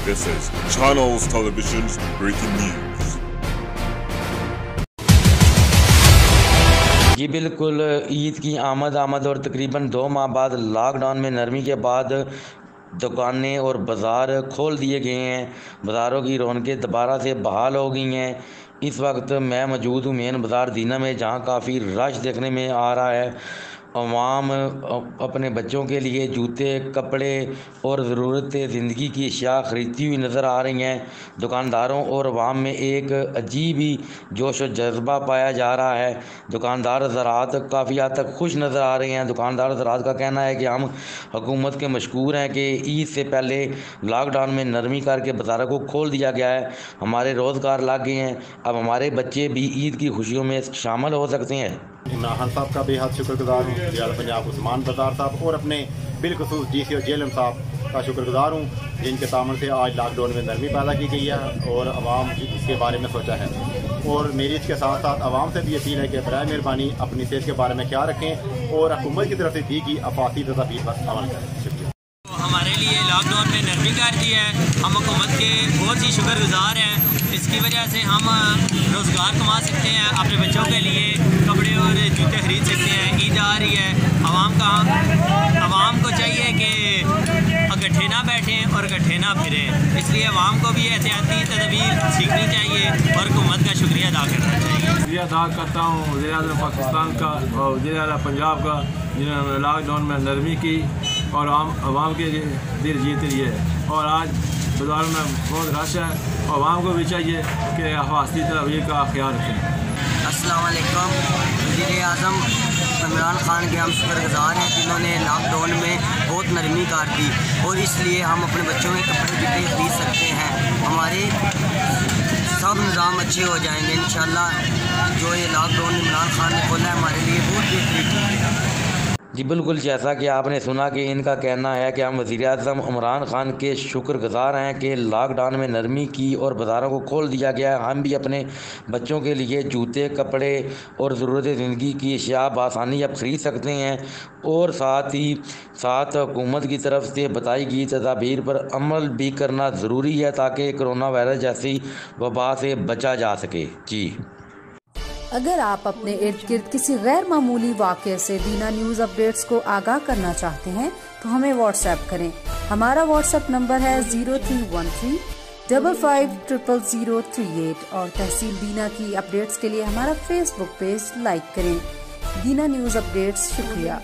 This is Channels Television's breaking news. जी बिल्कुल, ईद की आमद और तकरीबन 2 माह बाद लॉकडाउन में नरमी के बाद दुकानें और बाज़ार खोल दिए गए हैं। बाज़ारों की रौनकें दोबारा से बहाल हो गई हैं। इस वक्त मैं मौजूद हूँ मेन बाज़ार दीना में, जहाँ काफ़ी रश देखने में आ रहा है। अवाम अपने बच्चों के लिए जूते, कपड़े और ज़रूरत ज़िंदगी की अशिया ख़रीदती हुई नज़र आ रही हैं। दुकानदारों और अवाम में एक अजीब ही जोश व जज्बा पाया जा रहा है। दुकानदार हज़रात काफ़ी हद तक खुश नज़र आ रहे हैं। दुकानदार हज़रात का कहना है कि हम हुकूमत के मशकूर हैं कि ईद से पहले लॉकडाउन में नरमी करके बाज़ारों को खोल दिया गया है। हमारे रोज़गार लग गए हैं, अब हमारे बच्चे भी ईद की खुशियों में शामिल हो सकते हैं। इमरान खान साहब का बेहद शुक्रगुजार हूँ, ज़िला पंजाब उस्मान बज़ार साहब और अपने बिलखसूस DC और JLM साहब का शुक्रगुजार हूँ, जिनके तामन से आज लॉकडाउन में नरमी पैदा की गई है और आवाम इसके बारे में सोचा है। और मेरी इसके साथ साथ आवाम से भी अपील है कि बराए मेहरबानी अपनी सेहत के बारे में ख्याल रखें और हुकूमत की तरफ से दी गई आफाती तदाबीर पर अमल करें। शुक्रिया। हमारे लिए लॉकडाउन में नरमी कर दी है, हम हुकूमत के बहुत ही शुक्रगुजार हैं। इसकी वजह से हम रोज़गार कमा सकते हैं, अपने बच्चों के लिए कपड़े और जूते खरीद सकते हैं। ईद आ रही है, आवाम को चाहिए कि इकट्ठे ना बैठें और इकट्ठे ना फिरें। इसलिए आवाम को भी एहतियाती तदबीर सीखनी चाहिए और हुकूमत का शुक्रिया अदा करना चाहिए। शुक्रिया अदा करता हूँ वज़ीर-ए-आज़म पाकिस्तान का और वज़ीर-ए-आला पंजाब का, जिन्होंने लॉकडाउन में नरमी की और आवाम के दिल जीत लिए। और आज बाज़ारों में बहुत रश है, आवाम को भी चाहिए कि हिफाजती तदबीर का ख्याल रखें। अस्सलाम वालेकुम। वज़ीर-ए-आज़म इमरान खान के हम शुक्रगुजार हैं, जिन्होंने लॉकडाउन में बहुत नरमी कर दी और इसलिए हम अपने बच्चों के कपड़े जूते खरीद सकते हैं। हमारे सब निज़ाम अच्छे हो जाएंगे इंशाल्लाह। जो ये लॉकडाउन इमरान खान ने खोला है हमारे लिए बहुत बेहतरीन चीज़ है। जी बिल्कुल, जैसा कि आपने सुना कि इनका कहना है कि हम वज़ीर-ए-आज़म इमरान खान के शुक्रगुजार हैं कि लॉकडाउन में नरमी की और बाज़ारों को खोल दिया गया है। हम भी अपने बच्चों के लिए जूते, कपड़े और ज़रूरत ज़िंदगी की अशिया बआसानी अब ख़रीद सकते हैं और साथ ही साथ हुकूमत की तरफ से बताई गई तदाबीर पर अमल भी करना ज़रूरी है ताकि कोरोना वायरस जैसी वबा से बचा जा सके। जी, अगर आप अपने इर्द गिर्द किसी गैर मामूली वाक़े से दीना न्यूज़ अपडेट्स को आगाह करना चाहते हैं तो हमें व्हाट्सएप करें। हमारा व्हाट्सएप नंबर है 0313 550038 और तहसील दीना की अपडेट्स के लिए हमारा फेसबुक पेज लाइक करें। दीना न्यूज़ अपडेट्स। शुक्रिया।